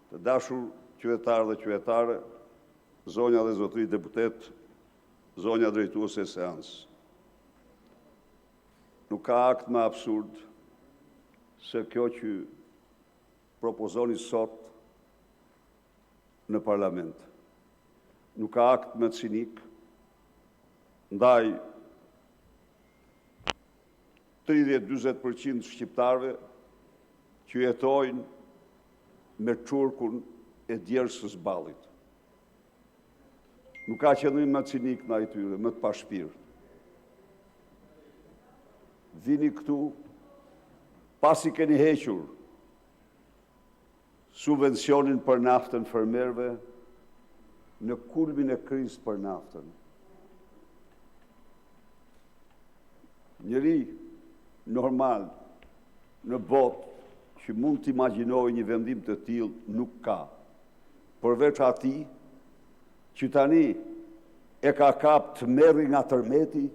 Të dashur qytetarë dhe qytetare, zonja dhe zotëri deputet, zonja drejtuese e seancës. Nuk ka akt më absurd se kjo që propozoni sot në parlament. Nuk ka akt më cinik ndaj 30-40% shqiptarëve që jetojnë me çurkun e djersës ballit. Nuk ka qëllim më cinik ndaj tyre, më të pashpirt. Vini këtu pasi keni hequr subvencionin për naftën fermerëve në kulmin e krizës për naftën. Njëri normal në botë që mund të imagjinojë një vendim të tillë nuk ka, përveç atij që tani e ka kap të merri nga tërmeti,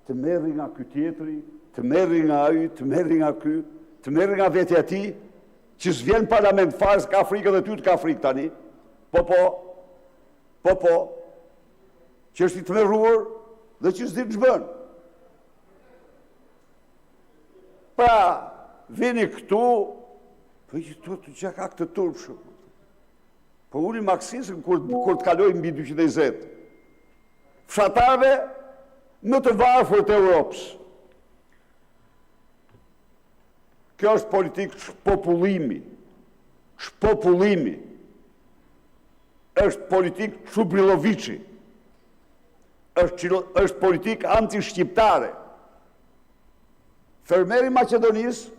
të merri nga ky tjetri, të merri nga ai, të merri nga ky, të merri nga vetja e tij, që s'vjen parlament fare, s'ka frikë dhe ty të ka frikë tani. Po, që është i tmerruar dhe që s'di ç'bën. Pra, vini këtu, po që ka këtë turpshëm. Po unë maksisën kur të kaloj mbi 220. Fshatarve më të varfër të Europës. Kjo është politikë shpopullimi. Shpopullimi. Është politikë Çubriloviçi. Është politikë anti-shqiptare. Fermeri Maqedonisë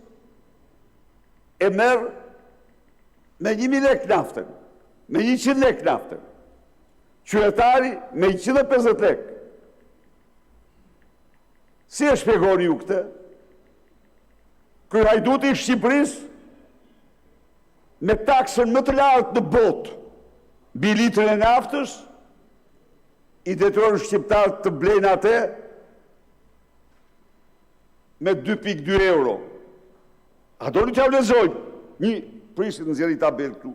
e merr me 1000 lekë naftën, me 100 lekë naftën. Qytetari me 150 lekë. Si e shpjegoni ju këtë? Ky hajduti i Shqipërisë me taksën më të lartë në botë mbi litrin e naftës i detyron shqiptarët të blejnë atë me 2.2 euro. A do një që avlezojnë? Një, prisit në zjeri tabel këtu.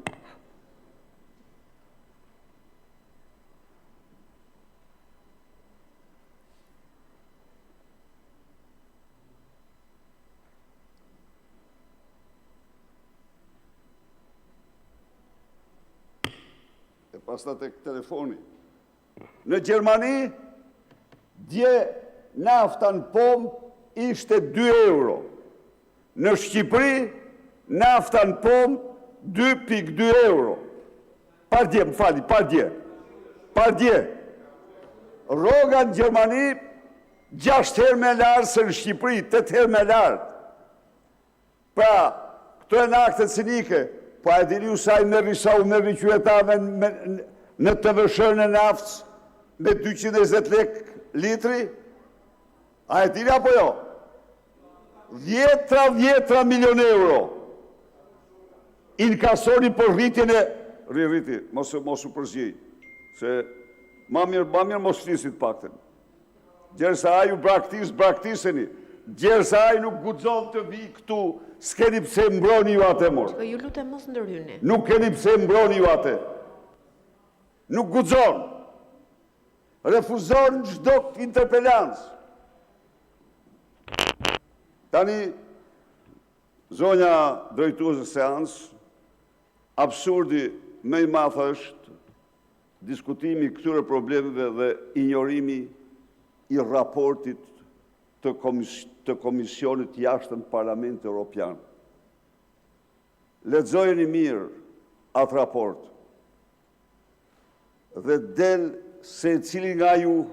E pastat e telefoni. Në Gjermani, dje nafta në pompë ishte 2 euro. Në Shqipëri, nafta në pompë 2.2 euro. Pardje, më fali, pardje. Rroga në Gjermani 6 herë më lartë se në Shqipëri, 8 herë më lartë. Pra, këto e në akte cinike, po a e dini u sa u merri qytetarëve në të vëshërën e naftës me 220 lekë litri? A e dini apo jo? 10 milion euro inkasoni për rritjen e... Rriti, mos u përzgjej, se ma mirë mos flisit pakten. Gjersa a ju braktiseni, gjersa a ju nuk guxon të vi këtu, s'keni pse mbroni ju atë mor. Po ju lutem mos ndërhyni. Nuk keni pse mbroni ju atë. Nuk guxon. Refuzon çdo interpelancë. Tani, zonja drejtuese seancë, absurdi më i madh është diskutimi këtyre problemeve dhe injorimi i raportit të Komisionit jashtëm Parlamentit Evropian. Lexojeni mirë atë raport dhe del se cili nga ju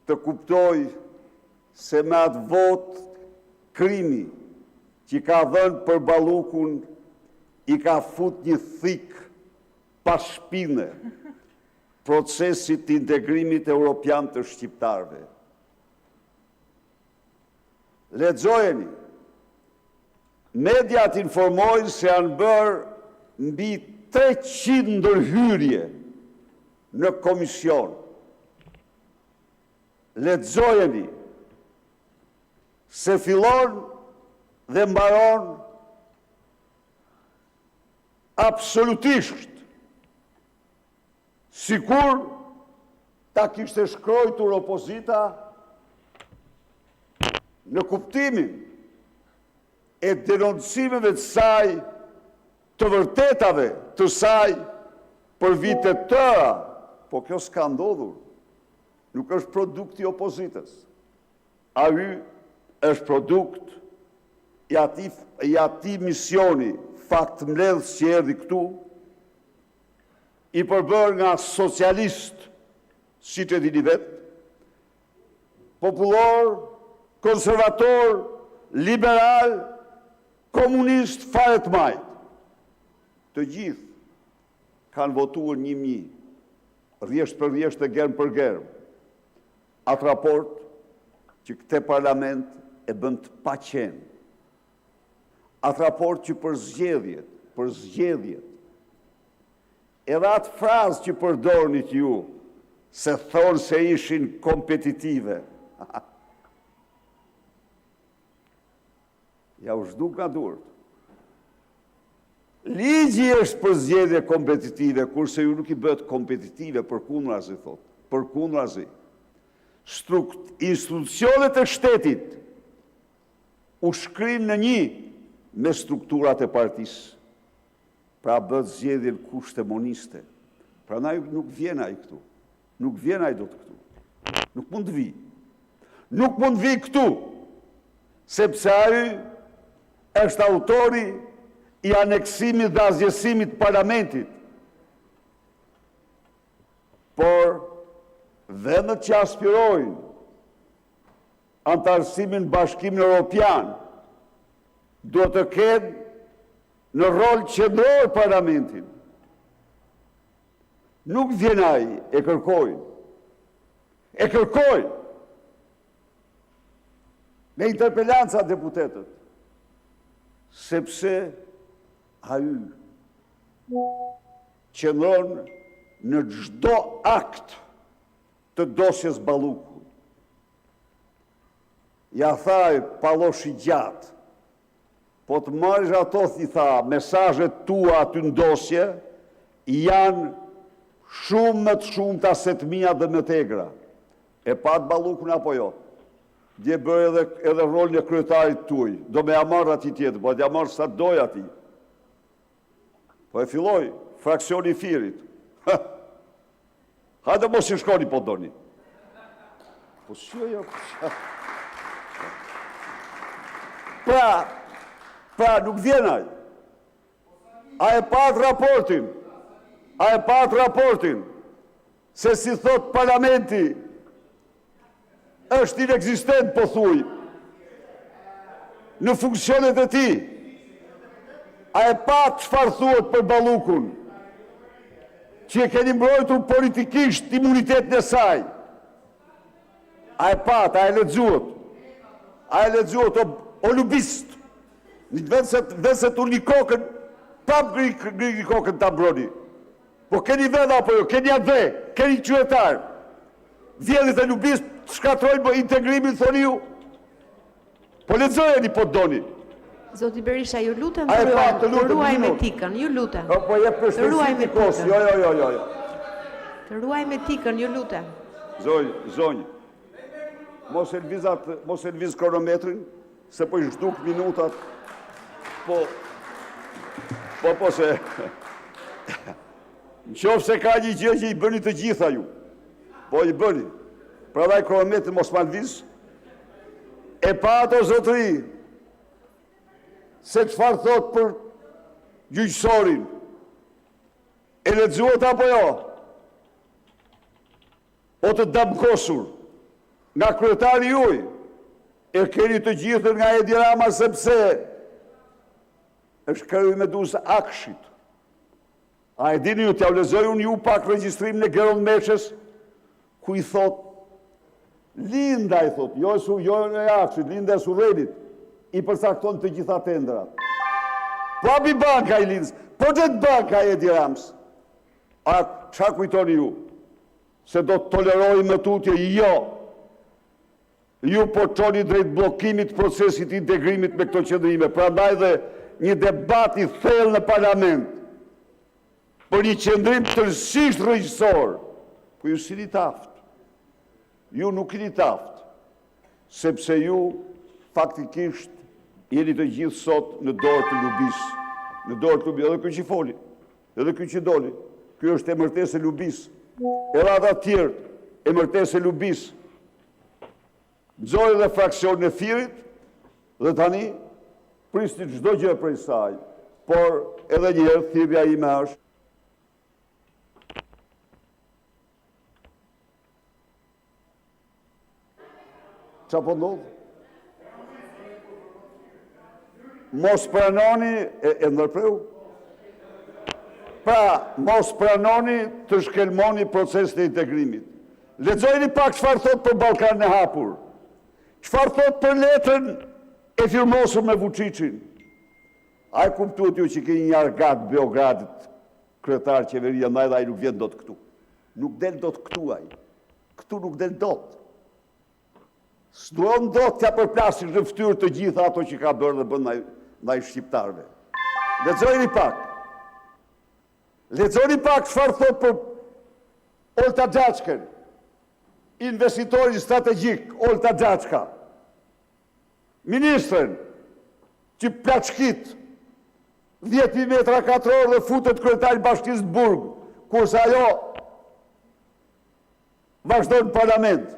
të kuptoj se me atë vot krimi që ka dhënë për Ballukun i ka fut një thik pa shpine procesit të integrimit evropian të shqiptarëve. Lexojeni. Mediat informojnë se janë bërë mbi 300 ndërhyrje në komision. Lexojeni se fillon dhe mbaron absolutisht, sikur ta kishte shkrojtur opozita në kuptimin e denoncimeve të saj, të vërtetave të saj për vitet tëra, po kjo s'ka ndodhur, nuk është produkt i opozitës. Ai është produkt i ati misioni, fakt mbledhës që erdhi këtu, i përbër nga socialist, si që dini vetë, popullor, konservator, liberal, komunist, fare të majtë. Të gjithë kanë votuar 1.000, rjesht për rjesht e germ për germ. Atë raport që këte parlament e bënd të paqen. Atë raport që për zgjedhjet, edhe atë frazë që përdornit ju, se thonë se ishin kompetitive. Ja u zhduk nga durët. Ligji është për zgjedhje kompetitive, kurse ju nuk i bëhet kompetitive, përkundrazi, thot. Përkundrazi. Institucionet e shtetit u shkrin në një me strukturat e partisë. Pra bëhet zgjedhje në kushte moniste. Pra na nuk vjen ai këtu. Nuk vjen ai dot këtu. Nuk mund të vi. Nuk mund të vi këtu, sepse ai është autori i aneksimit dhe azjesimit parlamentit. Por vendet që aspirojnë antarësimin Bashkimin Evropian duhet të kenë në rol qendror parlamentin. Nuk vjen ai, e kërkojnë. E kërkojnë. Me interpelanca deputetët. Sepse ai qëndron në çdo akt të dosjes Balluku. Ja thaj palloshi gjatë, po të marrësh ato, i tha, mesazhet tua aty në dosje, janë shumë më të shumta se të mia dhe më tegra. E pat Ballukun apo jo? Dje bërë edhe rolin e kryetarit tuaj. Do me amarë ati tjetër, po t'ja marë sa doj ati. Po e filloj, fraksioni i Firit. Hajde mos i shkoni po doni. Po s'jo jo. Pra, nuk vjen ai. A e pat raportin, se si thot parlamenti, është inexistent, po thuj, në funksionet e ti. A e pat çfarë thuhet për Ballukun, që e keni mbrojtur politikisht imunitetin e saj. A e pat, a e lexuat, o lubist, vëse të një kokën, pap gri kokën të mbroni. Po keni vedha apo jo, keni atë dhe, keni qytetar. Vjedhit e lubist, shkatrojnë për integrimin, thoni ju. Po lexojeni po doni. Zoti Berisha, ju lutem të ruaj me tikën, ju lutem. Po jep për ruaj me tikën. Jo. Të ruaj me tikën, ju lutem. Zonjë, mos e lviz kronometrin, se po i zhduk minutat. Po se... Në qofë se ka një gjë që i bëni të gjitha ju. Po i bëni. Pra dhaj kronometrin mos ma lviz. E pa ato zotëri, se çfarë thot për gjyqësorin. E lexuat apo jo? O të damkosur nga kryetari juaj, e keni të gjithën nga Edi Rama, sepse është kryu me dusë Akshit. A e dini ju, t'ja u lexoj unë ju pak regjistrim në Geron Meqes, ku i thot, Linda i thot, jo e Akshit, Linda e Surrenit, i përcakton të gjitha tendrat. Po abi banka i Lindës, po gjithë banka i Edi Rams. A qa kujtoni ju? Se do të tolerojnë më tutje? Jo. Ju po qoni drejt blokimit procesit integrimit me këto qëndrime. Pra ndaj dhe një debat i thellë në parlament, për një qëndrim tërësisht rregjistor, po ju s'jeni taft. Ju nuk jeni taft, sepse ju faktikisht jeni të gjithë sot në dorë të lubis. Në dorë të lubis, edhe ky që foli, edhe ky që doli. Ky është emërtesë e lubis. Edhe ata të tjerë, emërtesë e lubis. Nxori dhe fraksionin e Firit, dhe tani prisni çdo gjë prej saj. Por edhe një herë thirrja ime është çfarë po ndodh? Mos pranoni e ndërpreu. Pra, mos pranoni të shkelmoni procesin e integrimit. Lexojeni pak çfarë thot për Ballkanin e hapur. Çfarë thot për letrën e firmosur me Vučićin. Ai kuptuat ju që keni një argat Beogradit, kryetar qeveria ndaj dhe ai nuk vjen dot këtu. Nuk del dot këtu ai. Këtu nuk del dot. S'duon dot t'ja përplasin në fytyrë të gjitha ato që ka bërë dhe bën ndaj shqiptarëve. Lexojeni pak. Lexoni pak çfarë thot për Olta Xhaçkën, investitorin strategjik Olta Xhaçka. Ministrën që plaçkit 10.000 metra katror dhe futet kryetari bashkisë në Burg, kurse ajo vazhdon në parlament.